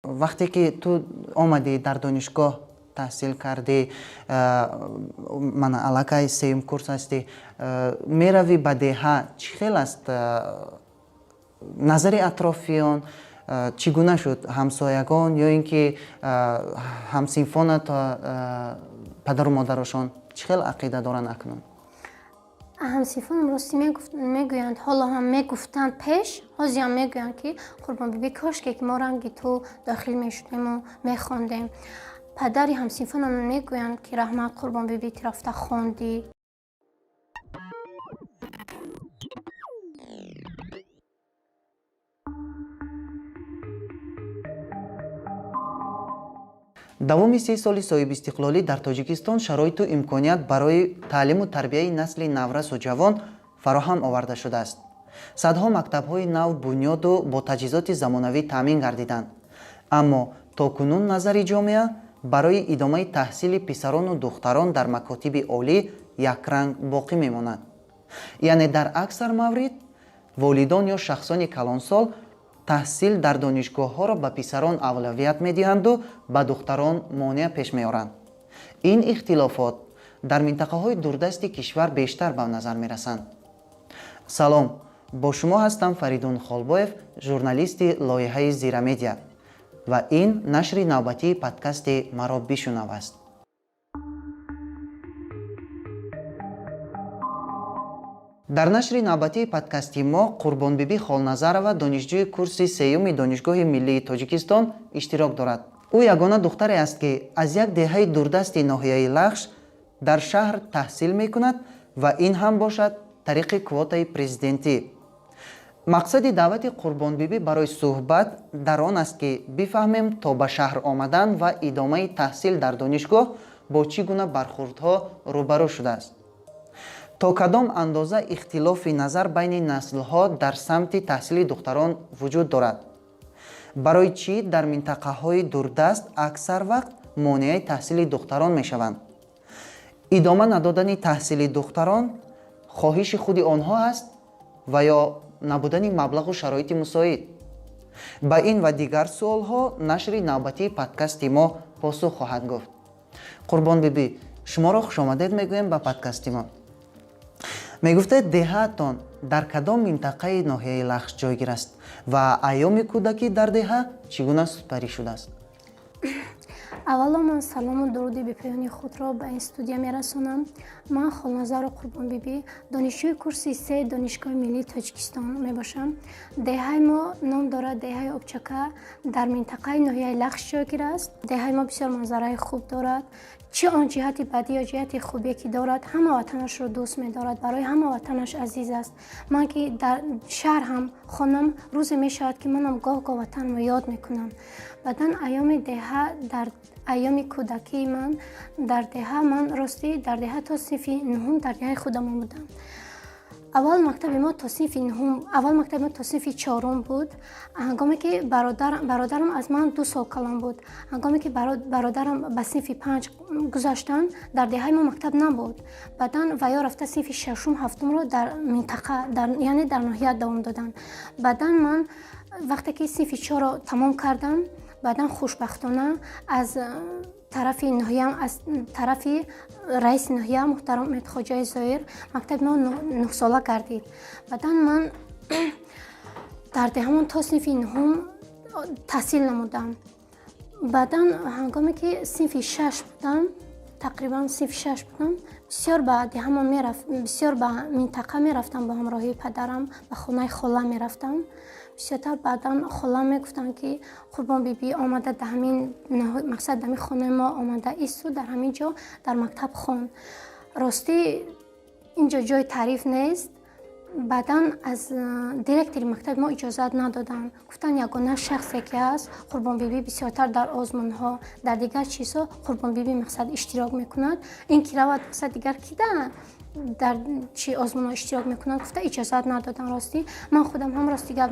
вақте ки ту омадӣ дар донишгоҳ таҳсил кардӣ, мана аллакай сеюм курс ҳастӣ, меравӣ ба деҳа, чӣ хел аст назари атрофиён? Чӣ гуна шуд? ҳамсоягон ё ин ки ҳамсинфонат падару модарашон чӣ хел ақида доранд акнун? ҳамсинфонам рости мегӯянд, ҳоло ҳам мегуфтанд пеш, ҳозирам мегӯянд ки Қурбонбибӣ кошке ки мо ранги ту дохил мешудему мехондем. Падари ҳамсинфонам мегӯянд ки раҳмат Қурбонбибӣ ту рафта хондӣ. давоми 3 соли соҳибистиқлолӣ дар Тоҷикистон шароиту имконият барои таълиму тарбияи насли наврасу ҷавон фароҳам оварда шудааст. Садҳо мактабҳои нав бунёду бо таҷҳизоти замонавӣ таъмин гардиданд. Аммо то кунун назари ҷомеа барои идомаи таҳсили писарону духтарон дар макотиби олӣ якранг боқӣ мемонад. яъне дар аксар маврид волидон ё шахсони калонсол таҳсил дар донишгоҳҳоро ба писарон авлавият медиҳанду ба духтарон монеа пеш меоранд. ин ихтилофот дар минтақаҳои дурдасти кишвар бештар ба назар мерасанд. салом, бо шумо ҳастам Фаридун Холбоев, журналисти лоиҳаи Зирамедия ва ин нашри навбатии подкасти «Маро бишунав» аст. дар нашри навбатии подкасти мо Қурбонбибӣ Холназарова, донишҷӯи курси сеюми Донишгоҳи Миллии Тоҷикистон иштирок дорад. ӯ ягона духтаре аст, ки аз як деҳаи дурдасти ноҳияи Лахш дар шаҳр таҳсил мекунад ва ин ҳам бошад тариқи квотаи президентӣ. мақсади даъвати Қурбонбибӣ барои суҳбат дар он аст, ки бифаҳмем то ба шаҳр омадан ва идомаи таҳсил дар донишгоҳ бо чӣ гуна бархӯрдҳо рӯбарӯ шудааст. то кадом андоза ихтилофи назар байни наслҳо дар самти таҳсили духтарон вуҷуд дорад? барои чӣ дар минтақаҳои дурдаст аксар вақт монеаи таҳсили духтарон мешаванд? идома надодани таҳсили духтарон хоҳиши худи онҳо аст ва ё набудани маблағу шароити мусоид? ба ин ва дигар суолҳо нашри навбатии подкасти мо посух хоҳад гуфт. Қурбонбибӣ, шуморо хушомадед мегӯем ба подкасти мо. мегуфтед деҳаатон дар кадом минтақаи ноҳияи Лахш ҷойгир аст ва айёми кӯдакӣ дар деҳа чӣ гуна супарӣ шудааст? аввало ман салому дуруди бепоёни худро ба ин студия мерасонам. ман Холназарова Қурбонбибӣ, донишҷӯи курси 3 Донишгоҳи Миллии Тоҷикистон мебошам. деҳаи мо ном дорад деҳаи Обчака, дар минтақаи ноҳияи Лахш ҷойгир аст. деҳаи мо бисёр манзараи хуб дорад. чӣ он ҷиҳати бадӣ ё ҷиҳати хубие ки дорад, ҳама ватанашро дӯст медорад, барои ҳама ватанаш азиз аст. ман ки дар шаҳр ҳам хонам, рӯзе мешавад ки манам гоҳ-гоҳ ватанро ёд мекунам. баъдан айёми деҳа, дар айёми кӯдакии ман дар деҳа, ман рости дар деҳа то синфи 9 дар деҳаи худамон будам. аввал мактаби мо то синфи 4 буд. ҳангоме ки бародарам аз ман 2 сол калон буд. ҳангоме ки бародарам ба синфи 5 гузаштанд, дар деҳаи мо мактаб набуд. баъдан ваё рафта синфи 6-7ро дар минтақа, яъне дар ноҳия давом доданд. баъдан ман вақте ки синфи 4ро тамом кардам, баъдан хушбахтона аз тарафи ноҳиям, аз тарафи раиси ноҳия муҳтарам Медхоҷаи Зоир, мактаби мо 9 сола гардид. баъдан ман дар деҳамон то синфи 9 таҳсил намудам. баъдан ҳангоме ки синфи 6 будам, тақрибан синфи 6 будам, бисёр ба деҳамон бисёр ба минтақа мерафтам, ба ҳамроҳии падарам ба хонаи хола мерафтам. бисёртар баъдан холам мегуфтанд ки Қурбонбибӣ омада дар ҳамин мақсад дар ҳамин хонаи мо омада исту дар ҳамин ҷо дар мактаб хон. ростӣ инҷо ҷои таъриф нест. баъдан аз директори мактаби мо иҷозат надоданд. гуфтанд ягона шахсе ки ҳаст Қурбонбибӣ бисёртар дар озмунҳо, дар дигар чизҳо Қурбонбибӣ мақсад иштирок мекунад. ин ки равад мақсад дигар кида дар чӣ озмунҳо иштирок мекунад, гуфта иҷозат надодан. ростӣ ман худам ҳам рости гап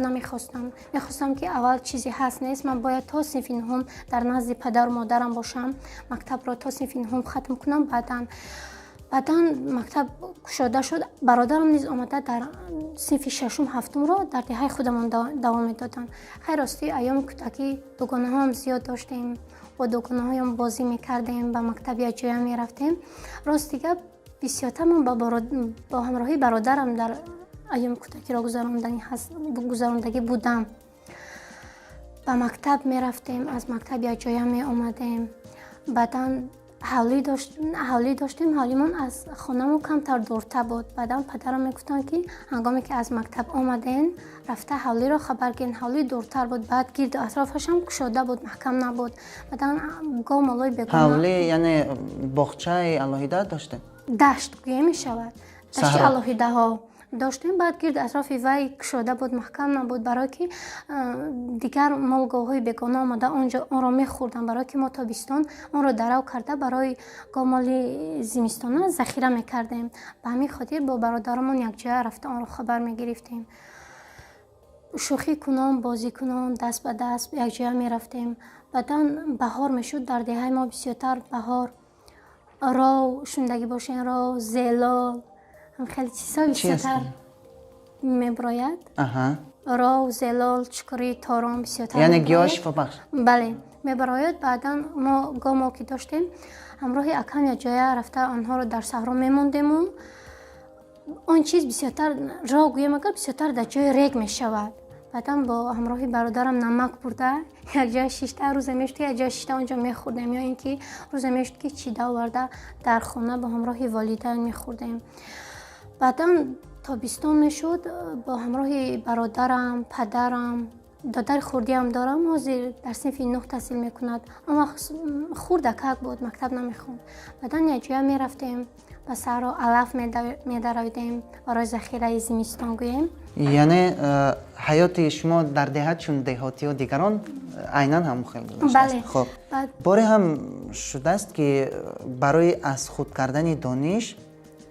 мехостам ки аввал чизе ҳаст нест, ман бояд то синфи 9 дар назди падару модарам бошам, мактабро то синфи 9 хатм кунам. баъдан баъдан мактаб кушода шуд. Бародарам низ омада дар синфи шашум ҳафтумро дар деҳаи худамон давом медоданд. хайр рости айёми кӯтакӣ дугонаҳоам зиёд доштем, бо дугонаҳоям бозӣ мекардем, ба мактаб якҷоя мерафтем. Рости гап бисёртар ман бо ҳамроҳии бародарам дар айёми кӯтакиро гузарондагӣ будам. ба мактаб мерафтем, аз мактаб якҷоя меомадем. баъдан ҳавлӣ доштем. ҳавлимон аз хонамон камтар дуртар буд. баъдан падарам мегуфтанд ки ҳангоме ки аз мактаб омаден рафта ҳавлиро хабар гирен. ҳавлӣ дуртар буд, баъд гирду атрофашам кушода буд, маҳкам набуд. баъдан гов молои бегона. ҳавлӣ яъне боғчаи алоҳида доштем? Дашт гӯя мешавад. Дашти алоҳидаҳо доштем. Баъд гирди атрофи вай кушода буд, маҳкам набуд, барое ки дигар молговҳои бегона омада онро мехӯрданд, барое ки мо тобистон онро дарав карда барои гомоли зимистона захира мекардем. ба ҳамин хотир бо бародарамон якҷоя рафта онро хабар мегирифтем. шӯхӣ кунон, бозӣ кунон, даст ба даст якҷоя мерафтем. баъдан баҳор мешуд. Дар деҳаи мо бисёртар баҳор, ров шундагӣ бошен, ров, зелол, хеле чизҳо бисёртар меброяд. Ров, зелол, чукури, торон бисёртар. Яъне гиёҳи шифобахш. Бале, меброяд. баъдан мо гомо ки доштем, ҳамроҳи акам якҷоя рафта онҳоро дар саҳро мемондему. Он чиз бисёртар ров гӯем агар бисёртар дар ҷои рег мешавад. баъдан бо ҳамроҳи бародарам намак бурда якҷоя шишта, рӯзе мешуд ки якҷоя шишта онҷо мехӯрдем, ё ин ки рӯзе мешуд ки чида оварда дар хона бо ҳамроҳи волидайни мехӯрдем. баъдан тобистон мешуд. бо ҳамроҳи бародарам, падарам, додари хурдиам дорам, ҳозир дар синфи 9 таҳсил мекунад. Он вақт хурдакак буд, мактаб намехонд. баъдан якҷоя мерафтем, ба саҳро алаф медаравидем барои захираи зимистон гӯем. яъне ҳаёти шумо дар деҳат чун деҳотиҳо дигарон айнан ҳам хел гузаштааст. Хуб, боре ҳам шудааст ки барои аз худ кардани дониш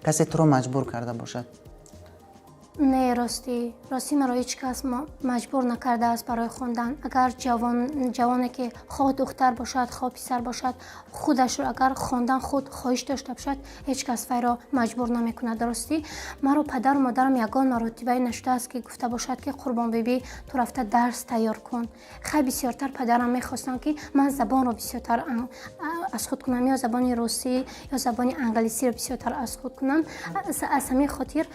касе туро маҷбур карда бошад? Не, рости маро ҳеҷ кас маҷбур накардааст барои хондан. агар ҷавоне ки хоҳ духтар бошад, хоҳ писар бошад, худашро агар хондан худ хоҳиш дошта бошад, ҳеҷ кас вайро маҷбур намекунад. рости маро падару модарам ягон маротибае нашудааст ки гуфта бошад ки Қурбонбибӣ ту рафта дарс тайёр кун. хай бисёртар падарам мехостанд ки ман забонро бисёртар аз худ кунам, ё забони русӣ ё забони англисиро бисёртар аз худ кунам. аз ҳамин хотир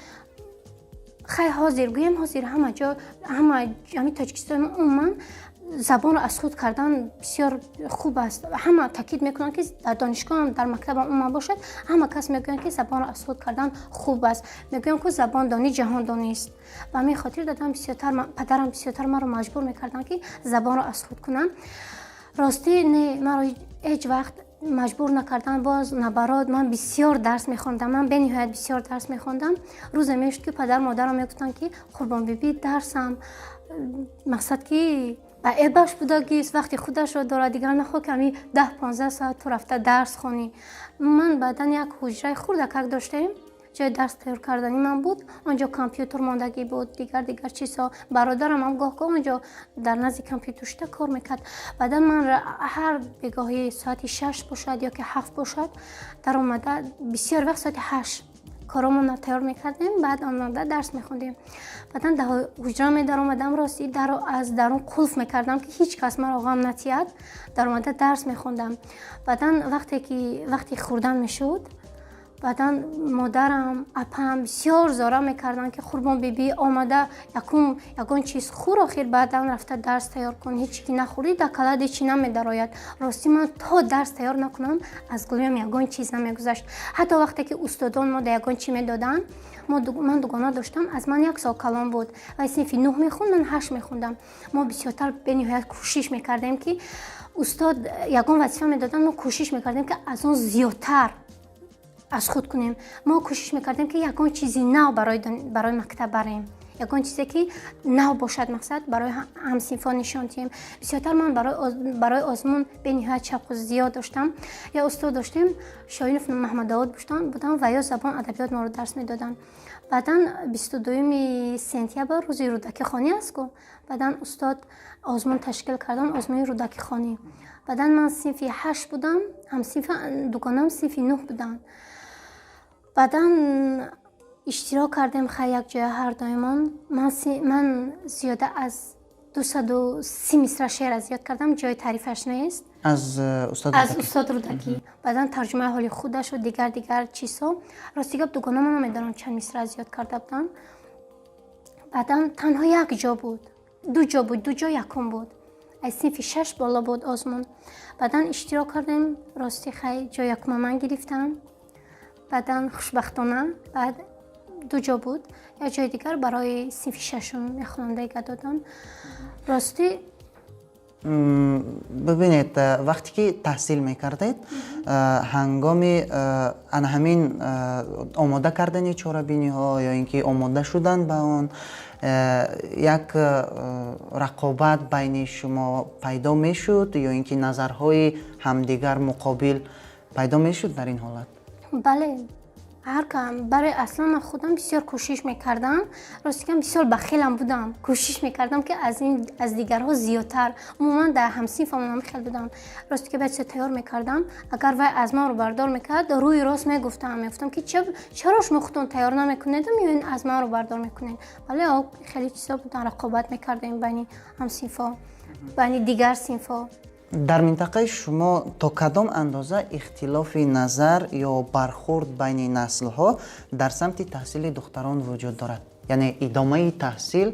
хай ҳозир гӯем, ҳозир ҳамаи Тоҷикистон умуман забонро аз худ кардан бисёр хуб аст. ҳама таъкид мекунанд ки дар донишгоҳам, дар мактабам умуман бошад, ҳама кас мегӯянд ки забонро аз худ кардан хуб аст. Мегӯянд ки забондонӣ ҷаҳондонист. ба ҳамин хотир падарам бисёртар маро маҷбур мекарданд ки забонро аз худ кунам. рости не, маро ҳеҷ вақт маҷбур накардан. боз набарод ман бисёр дарс мехондам. Ман бениҳоят бисёр дарс мехондам. рӯзе мешуд ки падар модарам мегуфтанд ки Қурбонбибӣ дарсам мақсад ки ба эбаш будагист, вақти худашро дорад, дигар нахо ки ҳами 10-15 соат ту рафта дарс хонӣ. ман баъдан як ҳуҷраи хурдакак доштем, ҷои дарс тайёр кардани ман буд. онҷо компютер мондагӣ буд, дигар чизҳо. бародарам ҳам гоҳ онҷо дар назди компютер шуда кор мекард. баъдан ман ҳар бегоҳи соати 6 бошад ё ки 7 бошад дар омада бисёр вақт соати 8 коромонро тайёр мекардем. баъд омада дарс мехондем. баъдан дар ҳуҷра медаромадам. рости дарро аз дарун қулф мекардам ки ҳеҷ кас маро ғам натиҳад. дар омада дарс мехондам. баъдан вақти хӯрдан мешуд, баъдан модарам, апам бисёр зора мекарданд ки Қурбонбибӣ омада ягон чиз хӯр, охир баъдан рафта дарс тайёр кун. ҳеҷ ки нахӯрӣ да калади чӣ намедарояд. рости ман то дарс тайёр накунам аз гӯям ягон чиз намегузашт. ҳатто вақте ки устодон мо да ягон чӣ медоданд, ман дугона доштам, аз ман 1 сол калон буд. вай синфи 9 мехонд, ман 8 мехондам. мо бисёртар бениҳоят кӯшиш мекардем ки устод ягон вазифа медоданд, мо кӯшиш мекардем ки аз он зиёдтар аз худ кунем. мо кӯшиш мекардем ки ягон чизи нав барои мактаб барем. ягон чизе ки нав бошад, мақсад барои ҳамсинфон нишон диҳем. бисёртар ман барои озмун бениҳоят шавқу зиёд доштам. я устод доштем, Шоинов Маҳмадовод будам ва ё забон адабиёт моро дарс медоданд. баъдан 22 сентябр рӯзи рӯдакихонӣ аст ку. баъдан устод озмун ташкил кардан, озмуни рӯдакихонӣ. баъдан ман синфи 8 будам, дугонам синфи 9 буданд. баъдан иштирок кардем хай якҷоя ҳардуимон. Ман зиёда аз 230 мисра шеър зиёд кардам, ҷои тарифаш нест. аз устод рӯдакӣ. Баъдан тарҷумаи ҳоли худашу дигар чизҳо. Рости гап дугона ман намедонам чанд мисра зиёд карда будам. баъдан танҳо як ҷо буд, ду ҷо якум буд. аз синфи 6 боло буд озмун. баъдан иштирок кардем. рости хай ҷо якума ман гирифтам. баъдан хушбахтона баъд 2 ҷо буд, як ҷои дигар барои синфи 6 мехонандаига додам. рости бибинед, вақте ки таҳсил мекардед, ҳангоми ана ҳамин омода кардани чорабиниҳо ё ин ки омода шудан ба он як рақобат байни шумо пайдо мешуд ё ин ки назарҳои ҳамдигар муқобил пайдо мешуд дар ин ҳолат? бале, барои аслан ман худам бисёр кӯшиш мекардам. ростигам бисёр бахелам будам. кӯшиш мекардам ки аз дигарҳо зиёдтар, умуман дар ҳамсинфам бахел будам. ростига бисёр тайёр мекардам. агар вай аз ман рӯбардор мекард, рӯи рост мегуфтам ки чаро шумо худтон тайёр намекунед ё ин аз ман рӯбардор мекунед. бале хеле чизо будан, рақобат мекардем байни ҳамсинфо, байни дигар синфҳо. дар минтақаи шумо то кадом андоза ихтилофи назар ё бархурд байни наслҳо дар самти таҳсили духтарон вуҷуд дорад? яъне идомаи таҳсил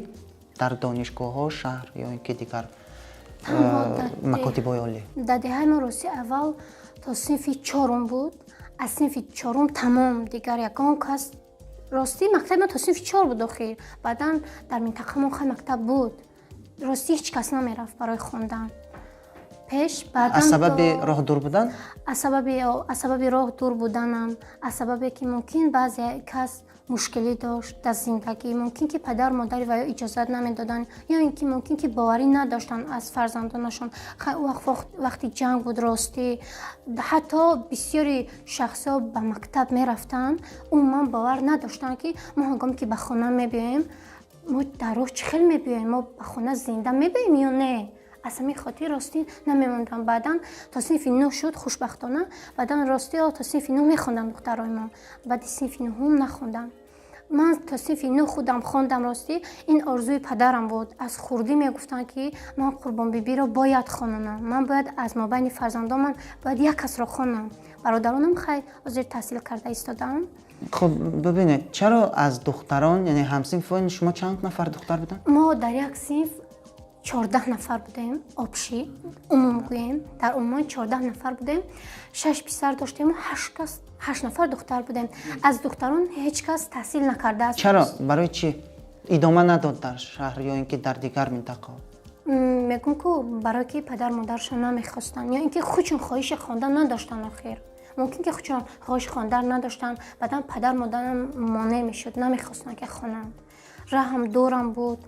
дар донишгоҳҳо, шаҳр ё ин ки дигар макотибҳои олӣ? дар деҳаи мо рости аввал то синфи 4 буд. аз синфи 4 тамом, дигар ягон кас рости мактаби мо то синфи 4 буд охир. баъдан дар минтақаи мо хай мактаб буд. рости ҳеҷ кас намерафт барои хондан. аз сабаби роҳ дур будан? аз сабаби роҳ дур буданам, аз сабабе ки мумкин баъзе кас мушкилӣ дошт дар зиндагӣ, мумкин ки падар модари ваё иҷозат намедоданд ё ин ки мумкин ки боварӣ надоштанд аз фарзандонашон. вақти ҷанг буд ростӣ, ҳатто бисёри шахсҳо ба мактаб мерафтанд, умуман бовар надоштанд ки мо ҳангоме ки ба хона мебиёем, мо дар роҳ чӣ хел мебиёем, мо ба хона зинда мебиёем ё не. аз ҳамин хотир ростӣ намемондам. баъдан то синфи 9 шуд хушбахтона. баъдан ростӣ то синфи 9 мехондам духтарои мо. баъди синфи 9 нахондам. ман то синфи 9 худам хондам. ростӣ ин орзуи падарам буд. аз хурдӣ мегуфтанд ки ман Қурбонбибиро бояд хононам. ман бояд аз мобайни фарзандонам бояд як касро хонам. бародаронам хай ҳозир таҳсил карда истодаам. хуб бибинед, чаро аз духтарон, яъне ҳамсинфони шумо чанд нафар духтар буданд? мо дар як синф 14 нафар будем. обшӣ умум гӯем, дар умумон 14 нафар будем. 6 писар доштему, 8 нафар духтар будем. аз духтарон ҳеҷ кас таҳсил накардааст. чаро? барои чӣ идома надод дар шаҳр ё ин ки дар дигар минтақаҳо? мегӯм ку барое ки падар модарашон намехостанд ё ин ки худшон хоҳиши хондан надоштанд. охир мумкин ки худшон хоҳиши хондан надоштанд, баъдан падар модарам монеъ мешуд, намехостанд ки хонанд. раҳм дорам буд,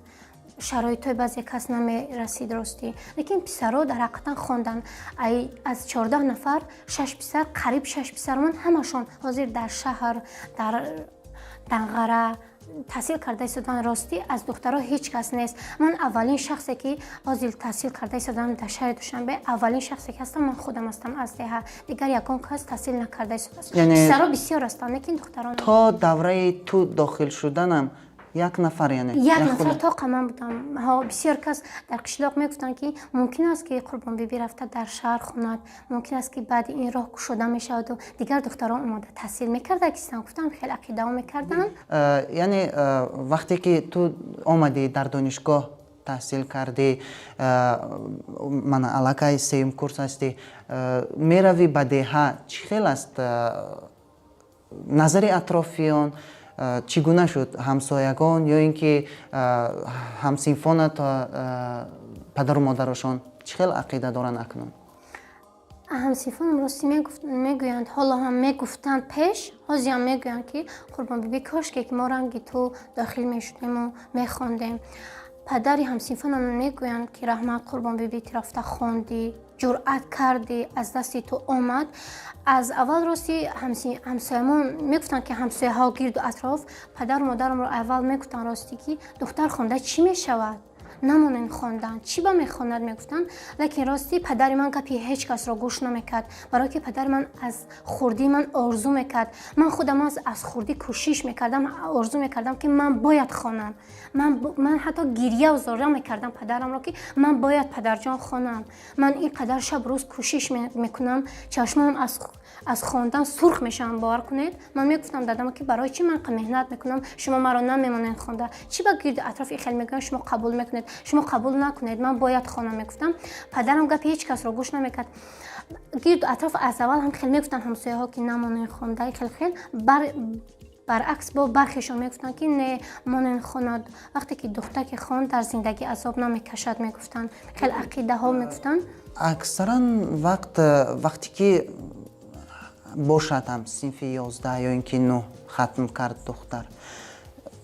шароитҳои баъзе кас намерасид ростӣ. лекин писаро дар ҳақиқатан хонданд. аз 14 нафар 6 писар, қариб 6 писармон ҳамашон ҳозир дар шаҳр, дар данғара таҳсил карда истодан. ростӣ аз духтаро ҳеҷ кас нест. ман аввалин шахсе ки ҳозир таҳсил карда истодам дар шаҳри душанбе, аввалин шахсе ки ҳастам ман худам ҳастам аз деҳа. дигар ягон кас таҳсил накарда истодааст. писаро бисёр ҳастанд, лекин духтарон то давраи ту дохил шуданам як нафар, яъне як нафар то қаман будам. бисёр кас дар қишлоқ мегуфтанд ки мумкин аст ки Қурбонбибӣ рафта дар шаҳр хонад, мумкин аст ки баъди ин роҳ кушода мешаваду дигар духтарон омода таҳсил мекарданд кистанд. гуфтам хеле ақидао мекарданд. яъне вақте ки ту омадӣ дар донишгоҳ таҳсил кардӣ, мана аллакай сеюм курс ҳастӣ, меравӣ ба деҳа, чӣ хел аст назари атрофиён? чӣ гуна шуд? ҳамсоягон ё ин ки ҳамсинфонат падару модарашон чӣ хел ақида доранд акнун? ҳамсинфонам ростӣ мегӯянд, ҳоло ҳам мегуфтанд пеш, ҳозирам мегӯянд ки Қурбонбибӣ кошке ки мо ранги ту дохил мешудему мехондем. падари ҳамсинфонам мегӯянд ки раҳмат Қурбонбибӣ ту рафта хонди, ҷуръат кардӣ, аз дасти ту омад. аз аввал рости ҳамсоямон мегуфтанд ки ҳамсояҳо гирду атроф падару модарамро аввал мегуфтанд ростӣ ки духтар хонда чӣ мешавад? намонен хондан. Чӣ ба мехонад мегуфтанд, лекин рости падари ман гапи ҳеҷ касро гӯш намекард, барое ки падари ман аз хурдии ман орзу мекард. Ман худам аз хурдӣ кӯшиш мекардам, орзу мекардам ки ман бояд хонам. Ман ҳатто гирья зора мекардам падарамро ки ман бояд падарҷон хонам. Ман ин қадар шаб рӯз кӯшиш мекунам, чашмонам аз хондан сурх мешаванд. бовар кунед, ман мегуфтам дадам ки барои чӣ ман меҳнат мекунам, шумо маро намемонед хонда, чӣ ба гирди атрофи хел мегӯям шумо қабул мекунед, шумо қабул накунед, ман бояд хонам. Мегуфтам падарам гапи ҳеҷ касро гӯш намекард. гирду атроф аз аввал ҳам хел мегуфтанд ҳамсояҳо ки намонед хонда, хел баръакс бо бархешон мегуфтанд ки не монен хонад. вақте ки духтар ки хон дар зиндагӣ азоб намекашад мегуфтанд. хел ақидаҳо мегуфтанд. аксаран вақте ки бошад ҳам синфи 11 ё ин ки 9 хатм кард духтар,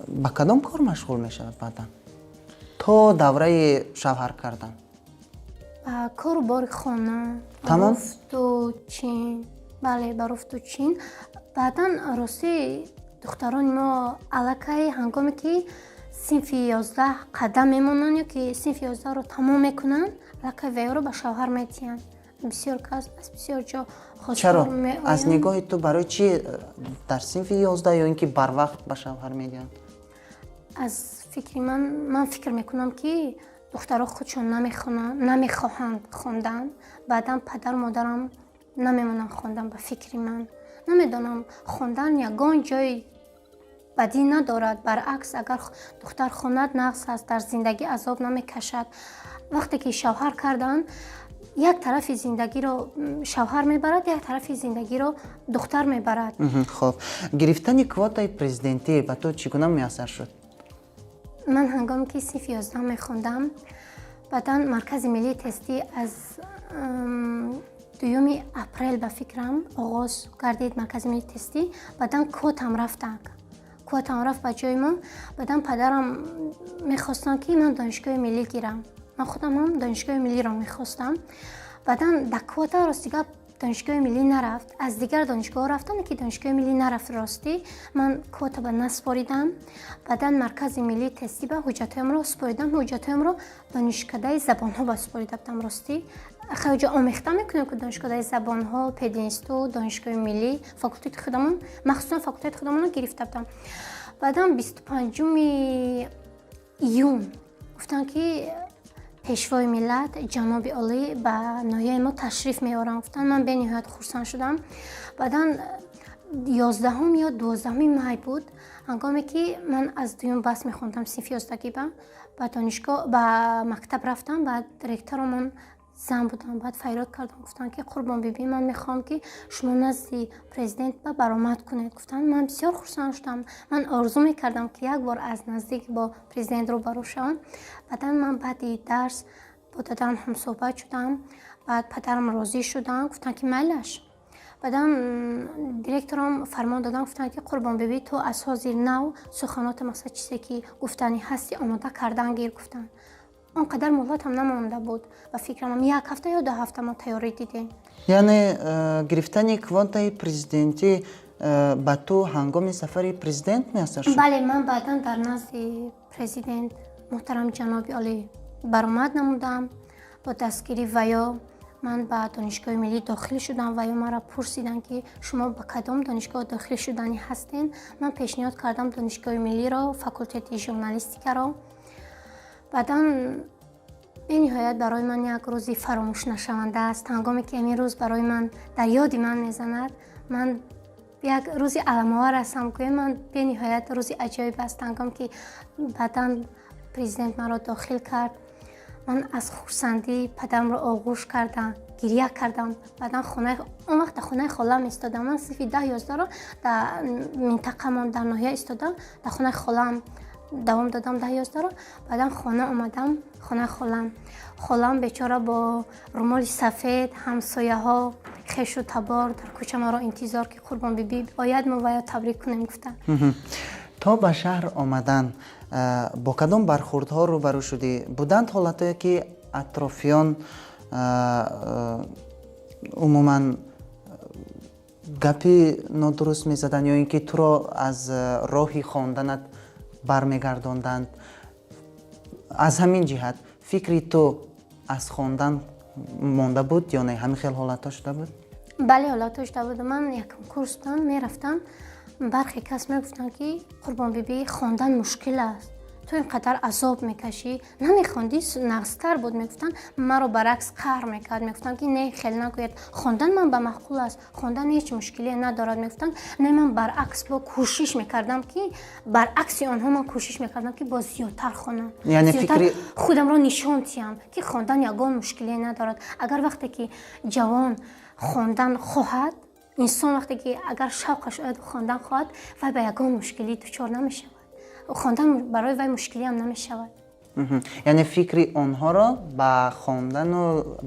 ба кадом кор машғул мешавад баъдан то давраи шавҳар кардан? ба кору бори хона, тамом руфту чин. бале, ба руфту чин. баъдан рости духтарони мо аллакай ҳангоме ки синфи 11 қадам мемонанд ё ки синфи 11-ро тамом мекунанд, аллакай веёро ба шавҳар метиҳанд. бисёр кас аз бисёр ҷо чаро аз нигоҳи ту барои чи дар синфи 11 ё ин ки барвақт ба шавҳар медиҳанд? аз фикри ман фикр мекунам ки духтаро худшон намехоҳанд хондан, баъдан падару модарам намемонанд хондан. ба фикри ман намедонам, хондан ягон ҷои бадӣ надорад. баръакс, агар духтар хонад нағз аст, дар зиндагӣ азоб намекашад. вақте ки шавҳар карданд, як тарафи зиндагиро шавҳар мебарад, як тарафи зиндагиро духтар мебарад. хуб, гирифтани квотаи президентӣ ба ту чӣ гуна муяссар шуд? ман ҳангоме ки синфи 11 мехондам, баъдан маркази миллии тестӣ аз 2 апрел ба фикрам оғоз гардид маркази миллии тестӣ. баъдан квотам рафт ба ҷои мо. баъдан падарам мехостанд ки ман донишгоҳи миллӣ гирам. ман худам ҳам донишгоҳи миллиро мехостам. баъдан да квота рости гап донишгоҳи миллӣ нарафт. аз дигар донишгоҳҳо рафтам, ки донишгоҳи миллӣ нарафт рости. ман квота ба наспоридам. баъдан маркази миллии тестӣ ба ҳуҷҷатҳоямро споридам. ҳуҷҷатҳоямро донишкадаи забонҳо ба спорида будам. рости хеле ҷо омехта мекунем ки донишкадаи забонҳо, пединститут, донишгоҳи миллӣ, факултети худамон, махсусан факултети худамонро гирифта будам. баъдан 25 июн гуфтанд ки пешвои миллат ҷаноби олӣ ба ноҳияи мо ташриф меоранд. гуфтанд, ман бениҳоят хурсанд шудам. баъдан 11 ё 12 май буд, ҳангоме ки ман аз дуюм баъс мехондам синфи 11 ба донишгоҳ ба мактаб рафтам. баъд ректорамон зан будам. баъд фарёд кардам, гуфтанд ки Қурбонбибӣ, ман мехоҳам ки шумо назди президент ба баромад кунед. гуфтанд, ман бисёр хурсанд шудам. ман орзу мекардам ки як бор аз наздик бо президент рӯбарӯ шавам. баъдан ман баъди дарс бо додарам ҳамсӯҳбат шудам. баъд падарам розӣ шуданд, гуфтанд ки майлаш. баъдан директорам фармон доданд, гуфтанд ки Қурбонбибӣ ту аз ҳозир нав суханота мақсад чизе ки гуфтани ҳасти омода кардан гир. гуфтанд он қадар муҳлатам намонда буд. ба фикрам як ҳафта ё 2 ҳафта мо тайёрӣ дидем. яъне гирифтани квотаи президентӣ ба ту ҳангоми сафари президент муяссар шуд? бале, ман баъдан дар назди президент муҳтарам ҷаноби олӣ баромад намудам. бо дастгири ваё ман ба донишгоҳи миллӣ дохил шудам. ваё маро пурсиданд ки шумо ба кадом донишгоҳ дохил шудани ҳастед. ман пешниҳод кардам донишгоҳи миллиро, факултети журналистикаро. баъдан бениҳоят барои ман як рӯзи фаромӯшнашаванда аст. ҳангоме ки амин рӯз барои ман дар ёди ман мезанад, ман як рӯзи аламовар ҳастам. гӯем ман бениҳоят рӯзи аҷоиб аст. ҳангоме ки баъдан президент маро дохил кард, ман аз хурсандӣ падарамро оғӯш кардам, гирья кардам. баъдан он вақт дар хонаи холам истодам. ман синфи 10-11-ро дар минтақамон дар ноҳия истодам. дар хонаи холам давом додам 10-11-ро. баъдан хона омадам, хонаи холам бечора бо румоли сафед, ҳамсояҳо хешу табор дар кӯча маро интизор ки Қурбонбибӣ ояд мо ваё табрик кунем гуфта. то ба шаҳр омадан бо кадом бархӯрдҳо рӯбарӯ шудӣ? буданд ҳолатое ки атрофиён умуман гапи нодуруст мезаданд ё ин ки туро аз роҳи хонданат бармегардонданд? аз ҳамин ҷиҳат фикри ту аз хондан монда буд ё не ҳамин хел ҳолатҳо шуда буд? бале ҳолатҳо шуда буд. ман якум курс будам, мерафтам, бархе кас мегуфтанд ки қурбонбибӣ хондан мушкил аст, ту ин қадар азоб мекашӣ, намехондӣ, нағзтар буд. мегуфтанд маро баръакс қаҳр мекард, мегуфтанд ки не хел накунед, хондан ман ба маъқул аст, хондан ҳеҷ мушкилие надорад. мегуфтанд не, ман баръакс бо кӯшиш мекардам ки баръакси онҳо ман кӯшиш мекардам ки бо зиёдтар хонам, яъне зиёдтар фикри худамро нишон диҳам ки хондан ягон мушкилие надорад. агар вақте ки ҷавон хондан хоҳад, инсон вақте ки агар шавқаш ояд хондан хоҳад, вай ба ягон мушкилӣ дучор намешавад, хондан барои вай мушкилӣ ҳам намешавад. яъне фикри онҳоро ба хондану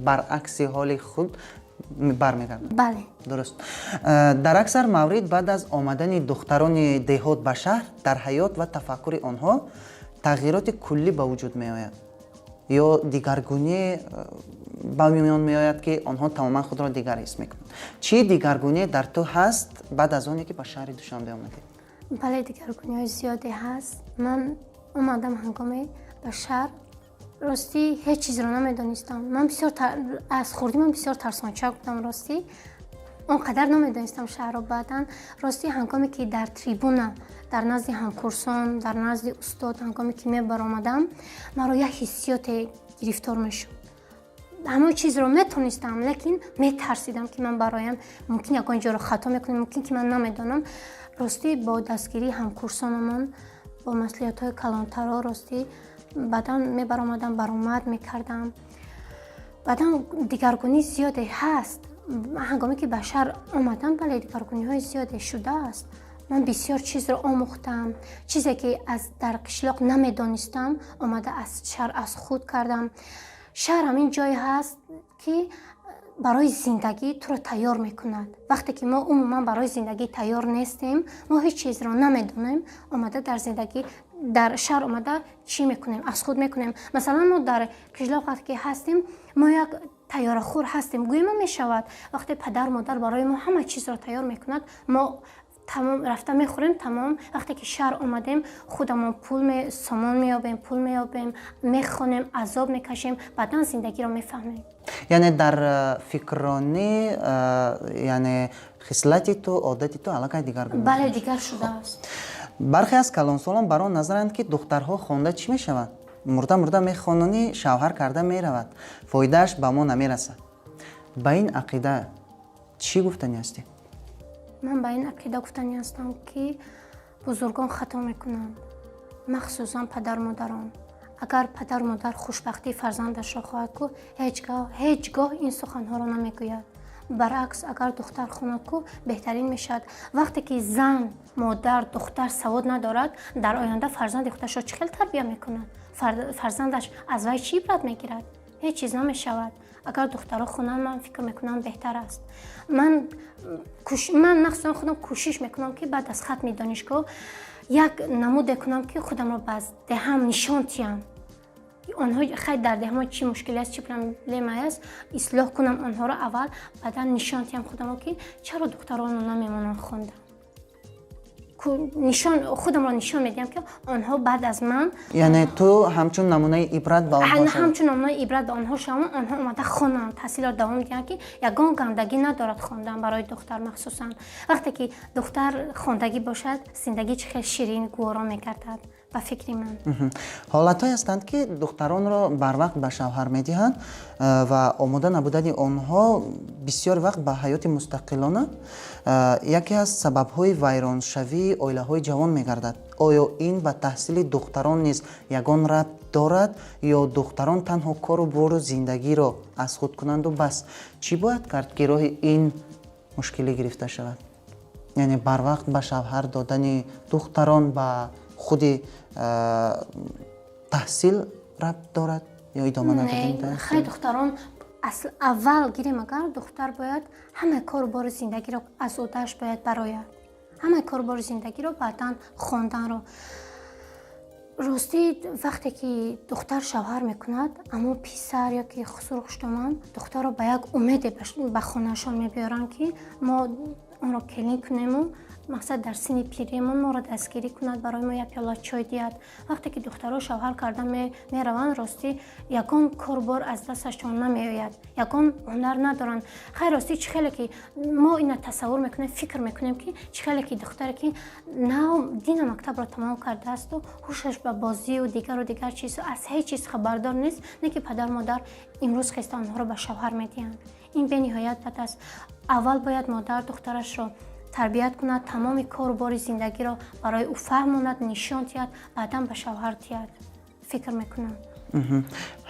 баръакси ҳоли худ бармегардад. бале, дуруст. дар аксар маврид баъд аз омадани духтарони деҳот ба шаҳр, дар ҳаёт ва тафаккури онҳо тағйироти куллӣ ба вуҷуд меояд ё дигаргуние ба миён меояд ки онҳо тамоман худро дигар ҳис мекунанд. чӣ дигаргуние дар ту ҳаст баъд аз оне ки ба шаҳри Душанбе омадед? бале, дигаргуниҳои зиёде ҳаст. ман омадам ҳангоме ба шаҳр, ростӣ ҳеҷ чизро намедонистам. ман бисёр аз хурдӣ ман бисёр тарсонча будам. ростӣ он қадар намедонистам шаҳрро. баъдан ростӣ ҳангоме ки дар трибуна, дар назди ҳамкурсон, дар назди устод ҳангоме ки мебаромадам, маро як ҳиссиёте гирифтор мешуд. ҳамаи чизро метонистам, лекин метарсидам ки ман бароям мумкин ягон ҷоро хато мекунам, мумкин ки ман намедонам. ростӣ бо дастгирии ҳамкурсонамон, бо маслиҳатҳои калонтаро ростӣ баъдан мебаромадам, баромад мекардам. баъдан дигаргунӣ зиёде ҳаст. ҳангоме ки ба шаҳр омадам, бале, дигаргуниҳои зиёде шудааст. ман бисёр чизро омӯхтам. чизе ки дар қишлоқ намедонистам, омада аз шаҳр аз худ кардам. шаҳр ҳамин ҷое ҳаст ки барои зиндагӣ туро тайёр мекунад. вақте ки мо умуман барои зиндагӣ тайёр нестем, мо ҳеҷ чизро намедонем, омада дар зиндагӣ дар шаҳр омада чӣ мекунем? Аз худ мекунем. Масалан, мо дар қишлоқ вақте ки ҳастем, мо як тайёрахӯр ҳастем. гӯямо мешавад, вақте падар модар барои мо ҳама чизро тайёр мекунад, мо тамом рафта мехӯрем, тамом. вақте ки шаҳр омадем, худамон сомон меёбем, пул меёбем, мехонем, азоб мекашем, баъдан зиндагиро мефаҳмем. яъне дар фикрронӣ, яъне хислати ту, одати ту аллакай дигар гуна. бале, дигар шудааст. бархе аз калонсолон бар он назаранд ки духтарҳо хонда чӣ мешаванд? мурда мехононӣ, шавҳар карда меравад, фоидааш ба мо намерасад. ба ин ақида чӣ гуфтанӣ ҳастӣ? ман ба ин ақида гуфтанӣ ҳастам ки бузургон хато мекунанд, махсусан падармодарон. агар падармодар хушбахтии фарзандашро хоҳад ку, ҳеҷ гоҳ ин суханҳоро намегӯяд. баръакс, агар духтар хонад ку, беҳтарин мешавад. вақте ки зан, модар, духтар савод надорад, дар оянда фарзанди худашро чӣ хел тарбия мекунад? фарзандаш аз вай чӣ ибрат мегирад? ҳеҷ чиз намешавад. агар духтаро хонанд, ман фикр мекунам беҳтар аст. ман махсусан худам кӯшиш мекунам ки баъд аз хатми донишгоҳ як намуде кунам ки худамро ба деҳам нишон диҳам. онҳо хай дар деҳамо чӣ мушкиле аст, чӣ проблема аст, ислоҳ кунам онҳоро аввал, баъдан нишон диҳам худамро ки чаро духтароно намемонанд хонда. худамро нишон медиҳам ки онҳо баъд аз ман, яъне ту ҳамчун намунаи ибрат ба онҳо шавӣ. ҳамчун намунаи ибрат ба онҳо шавам, онҳо омада хонанд, таҳсилро давом диҳанд ки ягон гандагӣ надорад хондан барои духтар. махсусан вақте ки духтар хондагӣ бошад, зиндагӣ чӣ хел ширин гуворон мекардад ба фикри ман. ҳолатҳое ҳастанд ки духтаронро барвақт ба шавҳар медиҳанд ва омода набудани онҳо бисёр вақт ба ҳаёти мустақилона яке аз сабабҳои вайроншавии оилаҳои ҷавон мегардад. оё ин ба таҳсили духтарон низ ягон рабт дорад ё духтарон танҳо кору бору зиндагиро аз худ кунанду бас? чӣ бояд кард ки роҳи ин мушкилӣ гирифта шавад? яъне барвақт ба шавҳар додани духтарон ба худи таҳсил рабт дорад ё идома надодани таҳсил? хай духтарон аввал гирем, агар духтар бояд ҳамаи кору бори зиндагиро аз удааш бояд барояд, ҳамаи кору бори зиндагиро, баъдан хонданро. ростӣ вақте ки духтар шавҳар мекунад, аммо писар ё ки сурхуштоман духтарро ба як умеде ба хонаашон мебиёранд ки мо онро келин кунему мақсад дар синни пиримон моро дастгирӣ кунад, барои мо як пиёла чой диҳад. Вақте ки духтаро шавҳар карда мераванд, ростӣ ягон корбор аз дасташон намеояд, ягон ҳунар надоранд. Хай ростӣ чӣ хеле ки мо ина тасаввур мекунем, фикр мекунем ки чӣ хеле ки духтаре ки дина мактабро тамом кардаасту ҳушаш ба бозию дигар чизу аз ҳеҷ чиз хабардор нест, не ки падар модар имрӯз хеста онҳоро ба шавҳар медиҳанд. ин бениҳоят бад аст. аввал бояд модар духтарашро тарбият кунад, тамоми корбори зиндагиро барои ӯ фаҳмонад, нишон диҳад, баъдан ба шавҳар диҳад. Фикр мекунам.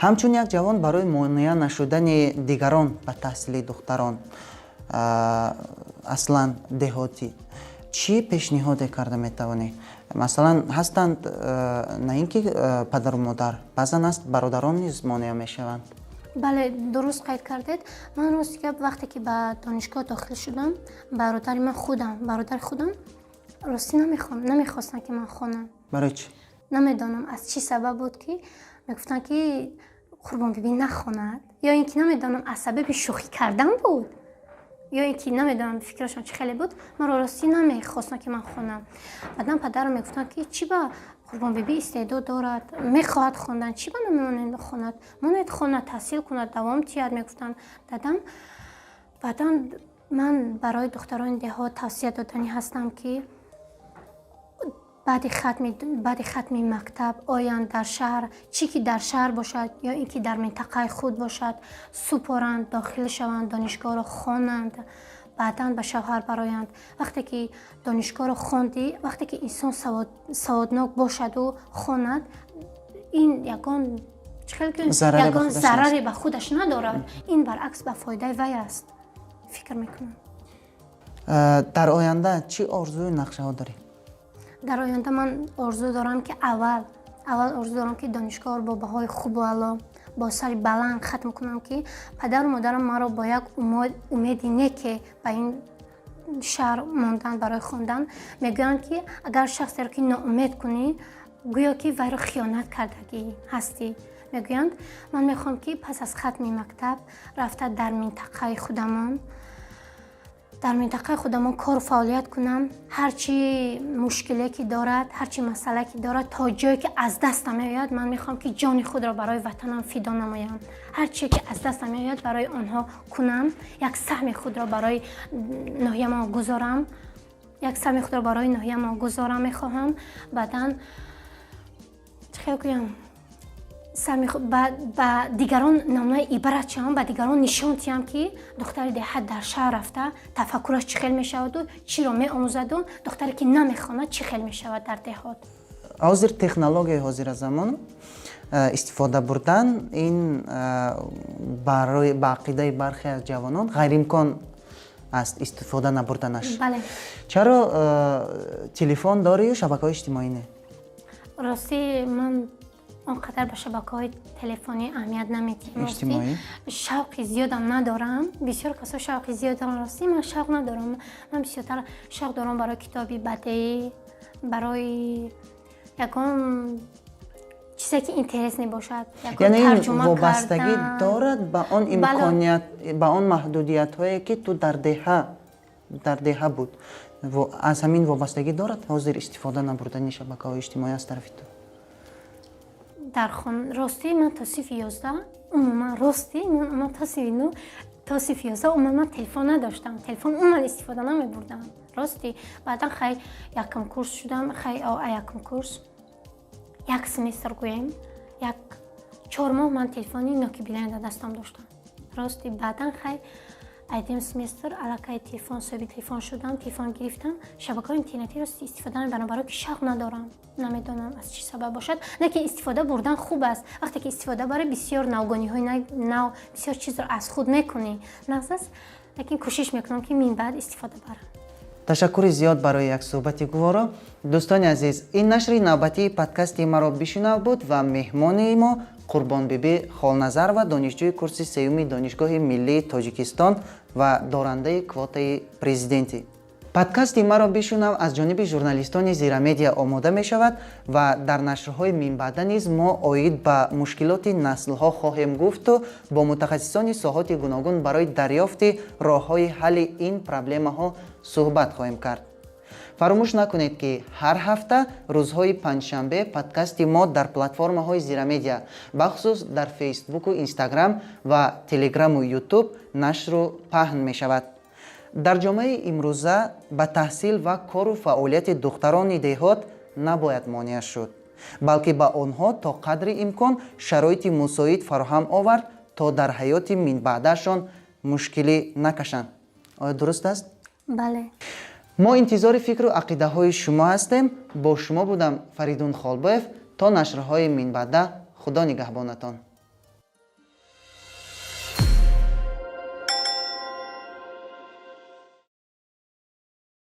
ҳамчун як ҷавон барои монеа нашудани дигарон ба таҳсили духтарон аслан деҳотӣ чӣ пешниҳоде карда метавонӣ? Масалан ҳастанд на ин ки падару модар, баъзан аст бародарон низ монеа мешаванд. бале, дуруст қайд кардед. Ман ростига вақте ки ба донишгоҳ дохил шудам, бародари худам ростӣ намехостанд ки ман хонам. Барои чӣ? Намедонам аз чӣ сабаб буд ки мегуфтанд ки Қурбонбибӣ нахонад, ё ин ки намедонам аз сабаби шӯхӣ кардан буд, ё ин ки намедонам фикрашон чӣ хеле буд, маро ростӣ намехостанд ки ман хонам. Баъдан падарам мегуфтанд ки чӣ ба Қурбонбибӣ истеъдод дорад, мехоҳад хондан, чӣ ба намемонад хонад, монед хонад, таҳсил кунад, давом диҳад, мегуфтанд дадам. Баъдан ман барои духтарони деҳот тавсия додани ҳастам ки баъди хатми мактаб оянд дар шаҳр, чӣ ки дар шаҳр бошад ё ин ки дар минтақаи худ бошад, супоранд, дохил шаванд, донишгоҳро хонанд, баъдан ба шавҳар бароянд. Вақте ки донишгоҳро хондӣ, вақте ки инсон саводнок бошаду хонад, ин ягон зараре ба худаш надорад. Ин баръакс ба фоидаи вай аст. Фикр мекунам. Дар оянда чӣ орзуи нақшаҳо дорӣ? Дар оянда ман орзу дорам ки аввал орзу дорам ки донишгоҳро бо баҳои хубу аъло, бо сари баланд хатм кунам ки падару модарам маро бо як умеди неке ба ин шаҳр мондан барои хондан мегӯянд ки агар шахсеро ки ноумед кунӣ, гӯё ки вайро хиёнат кардагӣ ҳастӣ. Мегӯянд ман мехоҳам ки пас аз хатми мактаб рафта дар минтақаи худамон кору фаъолият кунам. ҳарчи мушкиле ки дорад, ҳарчи масъалае ки дорад, то ҷое ки аз дастам меояд, ман мехоҳам ки ҷони худро барои ватанам фидо намоям. ҳар чие ки аз дастам меояд барои онҳо кунам. Як саҳми худро барои ноҳиямо гузорам мехоҳам. Баъдан чӣ хел кунам? ба дигарон намунаи ибрат шавам, ба дигарон нишон диҳам ки духтари деҳат дар шаҳр рафта тафаккураш чӣ хел мешаваду чиро меомӯзаду духтаре ки намехонад чӣ хел мешавад дар деҳот. ҳозир технологияи ҳозиразамон истифода бурдан ин ба ақидаи бархе аз ҷавонон ғайриимкон аст истифода набурданаш. Бале. Чаро телефон дорӣ ё шабакаҳои иҷтимоӣ не? Ростӣ ман он қадар ба шабакаҳои телефонӣ аҳамият наметиҳам. Иҷтимоӣ? Шавқи зиёдам надорам. Бисёр касо шавқи зиёд дорам. Ростӣ ман шавқ надорам. Ман бисёртар шавқ дорам барои китоби бадеӣ, барои ягон чизе ки интересне бошад. Яъне ин вобастагӣ дорад ба он имконият, ба он маҳдудиятҳое ки ту дар деҳа буд. Аз ҳамин вобастагӣ дорад ҳозир истифода набурдани шабакаҳои иҷтимоӣ аз тарафи ту? Ростӣ ман то сифи 11 умуман то сифи 9 то сифи 11 умуман телефон надоштам. Телефон умуман истифода намебурдам. Ростӣ баъдан хай якум курс шудам, якум курс як семестр гӯем, як 4 моҳ ман телефони Nokia билайн дар дастам доштам. Ростӣ баъдан хай айдем семестр аллакай соҳиби телефон шудам, телефон гирифтам, шабакаҳои интернетиро истифода мебарам, барои ки шавқ надорам. Намедонам аз чӣ сабаб бошад. Не ки истифода бурдан хуб аст. Вақте ки истифода барӣ бисёр навгониҳои нав, бисёр чизро аз худ мекунӣ. Нағз аст, лекин кӯшиш мекунам ки мин баъд истифода барам. ташаккури зиёд барои як суҳбати гуворо. Дӯстони азиз, ин нашри навбатии подкасти маро бишунав буд ва меҳмони мо Қурбонбибӣ Холназарова, донишҷӯи курси сеюми Донишгоҳи миллии Тоҷикистон ва дорандаи квотаи президентӣ. подкасти маро бишунав аз ҷониби журналистони зирамедия омода мешавад ва дар нашрҳои минбаъда низ мо оид ба мушкилоти наслҳо хоҳем гуфту бо мутахассисони соҳати гуногун барои дарёфти роҳҳои ҳалли ин проблемаҳо суҳбат хоҳем кард. фаромӯш накунед ки ҳар ҳафта рӯзҳои панҷшанбе подкасти мо дар платформаҳои зирамедия бахусус дар фейсбуку инстаграм ва телеграму ютуб нашру паҳн мешавад. дар ҷомаи имрӯза ба таҳсил ва кору фаъолияти духтарони деҳот набояд монеа шуд, балки ба онҳо то қадри имкон шароити мусоид фароҳам овард то дар ҳаёти минбаъдашон мушкилӣ накашанд. оя дуруст аст? бале. мо интизори фикру ақидаҳои шумо ҳастем. бо шумо будам Фаридун Холбоев. то нашрҳои минбаъда худо нигаҳбонатон.